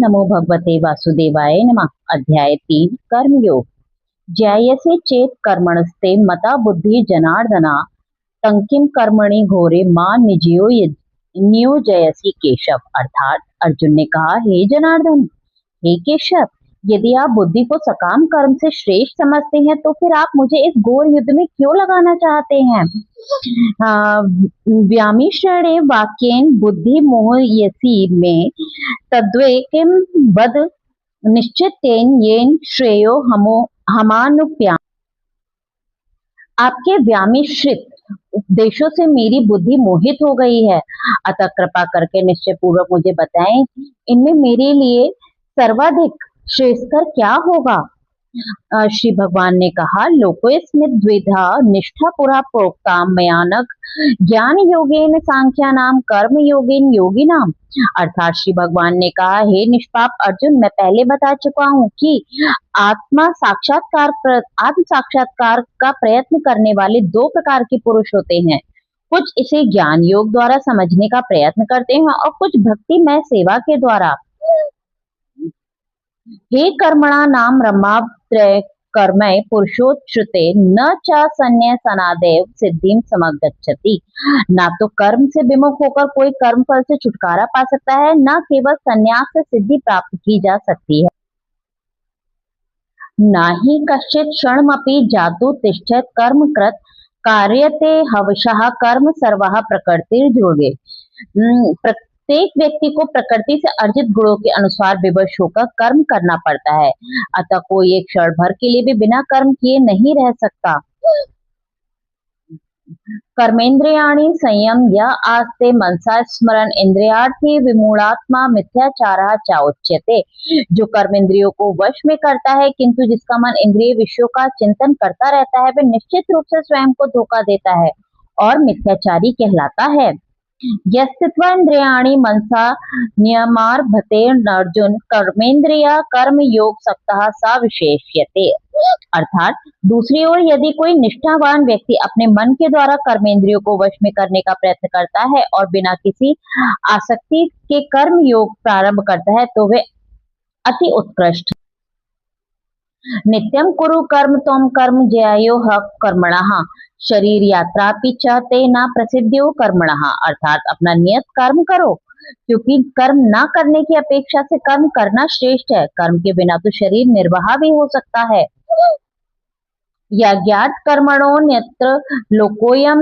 नमो भगवते वासुदेवाय नमः। अध्याय 3 कर्मयोग। ज्यायसे चेत कर्मणस्ते मता बुद्धि जनार्दना तंकिम कर्मणि घोरे मां नियोजयसी केशव। अर्थात अर्जुन ने कहा, हे जनार्दन, हे केशव, यदि आप बुद्धि को सकाम कर्म से श्रेष्ठ समझते हैं तो फिर आप मुझे इस घोर युद्ध में क्यों लगाना चाहते हैं। व्यामिश्रणे वाक्येन बुद्धि मोहयसी में तद्वे किम बद निश्चितेन येन श्रेयो हमानुप्या। आपके व्यामिश्रित उपदेशों से मेरी बुद्धि मोहित हो गई है, अतः कृपा करके निश्चय पूर्वक मुझे बताएं, इनमें मेरे लिए सर्वाधिक श्रेयस्कर क्या होगा। श्री भगवान ने कहा, लोकोस्मिन् द्विधा निष्ठा पुरा प्रोक्ता मयानक ज्ञान योगेन सांख्यानाम कर्म योगेन योगिनाम। अर्थात श्री भगवान ने कहा, हे निष्पाप अर्जुन, मैं पहले बता चुका हूँ कि आत्म साक्षात्कार का प्रयत्न करने वाले दो प्रकार के पुरुष होते हैं। कुछ इसे ज्ञान योग द्वारा समझने का प्रयत्न करते हैं और कुछ भक्तिमय सेवा के द्वारा। हे कर्मणा नाम रमात्रय कर्मय पुरुषोच्युते न च संन्यासनादेव सिद्धिम समगच्छति। ना तो कर्म से विमुख होकर कोई कर्म फल से छुटकारा पा सकता है, न केवल संन्यास से सिद्धि प्राप्त की जा सकती है। न ही कश्चित् क्षणमपि जातु तिष्ठत् कर्म कृत कार्यते हवशः कर्म सर्वः प्रकृतिर्योगे। प्रत्येक व्यक्ति को प्रकृति से अर्जित गुणों के अनुसार विवश होकर कर्म करना पड़ता है, अतः कोई एक क्षण भर के लिए भी बिना कर्म किए नहीं रह सकता। कर्मेंद्रियाणि संयम या आस्ते मनसा स्मरण इंद्रियार्थी विमूढ़ात्मा मिथ्याचारः च उच्यते। जो कर्मेंद्रियों को वश में करता है किंतु जिसका मन इंद्रिय विषयों का चिंतन करता रहता है, वह निश्चित रूप से स्वयं को धोखा देता है और मिथ्याचारी कहलाता है। यस्त्वित्वा इंद्रियाणि मनसा नियमारभते अर्जुन कर्मेंद्रिया कर्म योग सक्तः सा विशेष्यते। अर्थात दूसरी ओर यदि कोई निष्ठावान व्यक्ति अपने मन के द्वारा कर्मेंद्रियों को वश में करने का प्रयत्न करता है और बिना किसी आसक्ति के कर्म योग प्रारंभ करता है तो वह अति उत्कृष्ट। नित्यं कुरु कर्म त्वं कर्म ज्यायो हक कर्मणः शरीर यात्रा च ते न प्रसिद्ध्यो कर्मणः। अर्थात अपना नियत कर्म करो, क्योंकि कर्म न करने की अपेक्षा से कर्म करना श्रेष्ठ है। कर्म के बिना तो शरीर निर्वाह भी हो सकता है। यज्ञात् कर्मणो न्यत्र लोकोयम